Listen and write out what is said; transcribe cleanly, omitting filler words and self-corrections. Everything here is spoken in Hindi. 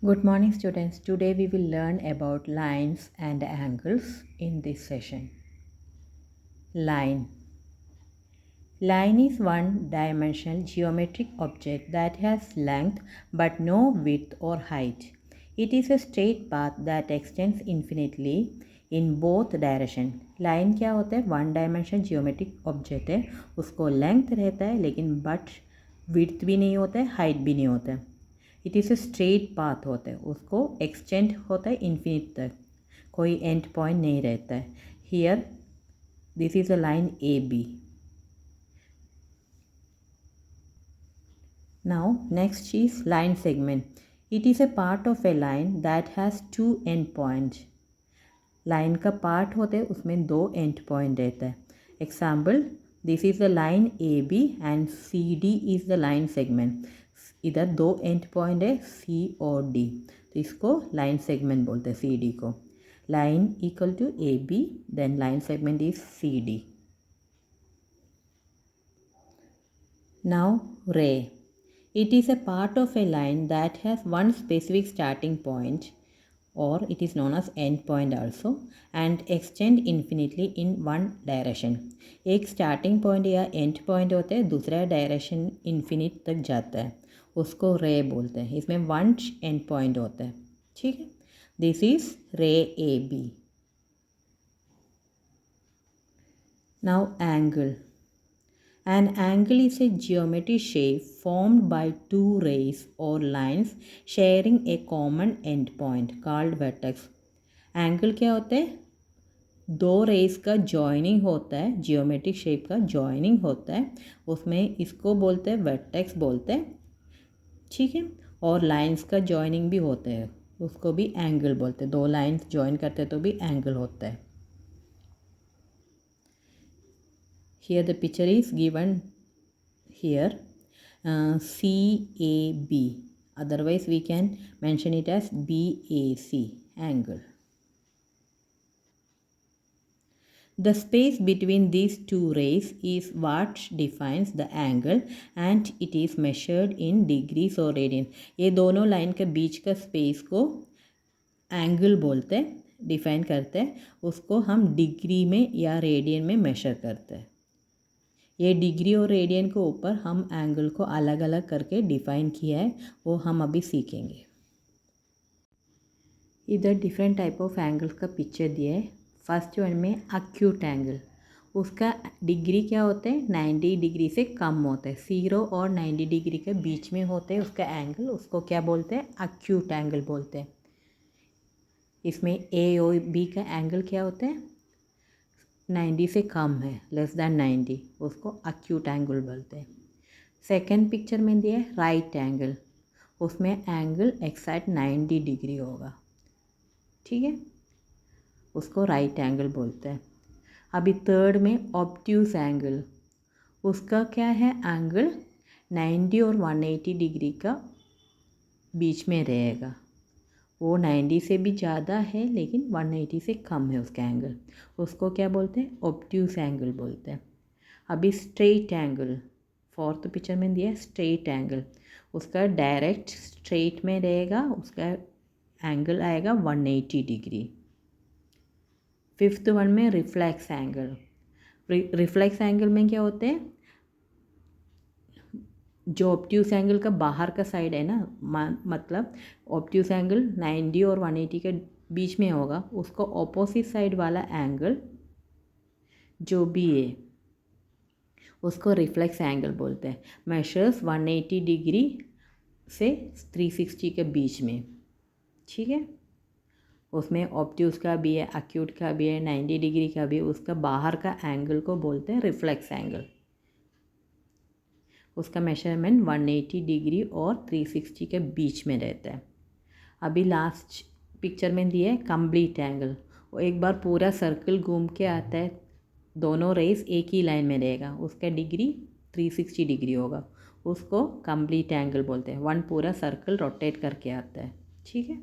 Good morning students. Today we will learn about lines and angles in this session. Line. Line is one-dimensional geometric object that has length but no width or height. It is a straight path that extends infinitely in both direction. Line क्या होता है? वन डायमेंशनल जियोमेट्रिक ऑब्जेक्ट है, उसको लेंथ रहता है लेकिन बट विड्थ भी नहीं होता है, हाइट भी नहीं होता है. It is a straight path होता है, उसको एक्सटेंड होता है इन्फिनिट तक, कोई एंड पॉइंट नहीं रहता है. Here this is a line A B. Now next is line segment. It is a part of a line that has two end points. Line का पार्ट होते हैं, उसमें दो एंड पॉइंट रहता है. Example, this is the line A B and C D is the line segment. इधर दो एंड पॉइंट है सी और डी, तो इसको लाइन सेगमेंट बोलते हैं. सी डी को line equal to A B, then line segment is C D. Now ray. It is a part of a line that has one specific starting point, or it is known as end point also, and extend infinitely in one direction. एक starting point या end point होता है, दूसरा direction infinite तक जाता है, उसको रे बोलते हैं. इसमें one end point होता है. ठीक है, this is ray AB. Now angle. An angle is a geometric shape formed by two rays or lines sharing a common endpoint called vertex. Angle क्या होता है? दो रेस का जॉइनिंग होता है, जियोमेट्रिक शेप का जॉइनिंग होता है, उसमें इसको बोलते हैं वर्टेक्स बोलते हैं. ठीक है, और लाइंस का जॉइनिंग भी होता है, उसको भी एंगल बोलते हैं. दो लाइंस जॉइन करते हैं तो भी एंगल होता है. Here the picture is given here, CAB, otherwise we can mention it as BAC, angle. The space between these two rays is what defines the angle and it is measured in degrees or radians. ये दोनों लाइन के बीच का स्पेस को एंगल बोलते हैं, डिफाइन करते हैं, उसको हम डिग्री में या रेडियन में मेशर करते हैं. ये डिग्री और रेडियन के ऊपर हम एंगल को अलग अलग करके डिफाइन किया है, वो हम अभी सीखेंगे. इधर डिफरेंट टाइप ऑफ एंगल्स का पिक्चर दिया है. फर्स्ट वन में एक्यूट एंगल, उसका डिग्री क्या होता है? 90 डिग्री से कम होता है. 0 और 90 डिग्री के बीच में होता है उसका एंगल, उसको क्या बोलते हैं? एक्यूट एंगल बोलते हैं. इसमें ए और बी का एंगल क्या होता है? 90 से कम है, लेस दैन 90, उसको एक्यूट एंगल बोलते हैं. सेकेंड पिक्चर में दिया है राइट एंगल, उसमें एंगल एक्सैक्ट 90 डिग्री होगा. ठीक है, उसको राइट एंगल बोलते हैं. अभी थर्ड में ऑब्ट्यूस एंगल, उसका क्या है? एंगल 90 और 180 डिग्री का बीच में रहेगा. वो 90 से भी ज़्यादा है लेकिन 180 से कम है उसका एंगल, उसको क्या बोलते हैं? ऑब्ट्यूस एंगल बोलते हैं. अभी स्ट्रेट एंगल, फोर्थ पिक्चर में दिया है स्ट्रेट एंगल, उसका डायरेक्ट स्ट्रेट में रहेगा, उसका एंगल आएगा 180 डिग्री. फिफ्थ वन में रिफ्लेक्स एंगल. रिफ्लेक्स एंगल में क्या होते हैं? जो ऑब्ट्यूस एंगल का बाहर का साइड है ना, मतलब ऑब्ट्यूस एंगल 90 और 180 के बीच में होगा, उसको ऑपोजिट साइड वाला एंगल जो भी है उसको रिफ्लेक्स एंगल बोलते हैं. मेजर्स 180 डिग्री से 360 के बीच में. ठीक है, उसमें ऑब्ट्यूस का भी है, एक्यूट का भी है, 90 डिग्री का भी है, उसका बाहर का एंगल को बोलते हैं रिफ्लेक्स एंगल. उसका मेजरमेंट 180 डिग्री और 360 के बीच में रहता है. अभी लास्ट पिक्चर में दिया है कंप्लीट एंगल, वो एक बार पूरा सर्कल घूम के आता है, दोनों रेस एक ही लाइन में रहेगा, उसका डिग्री 360 डिग्री होगा, उसको कंप्लीट एंगल बोलते हैं. वन पूरा सर्कल रोटेट करके आता है. ठीक है.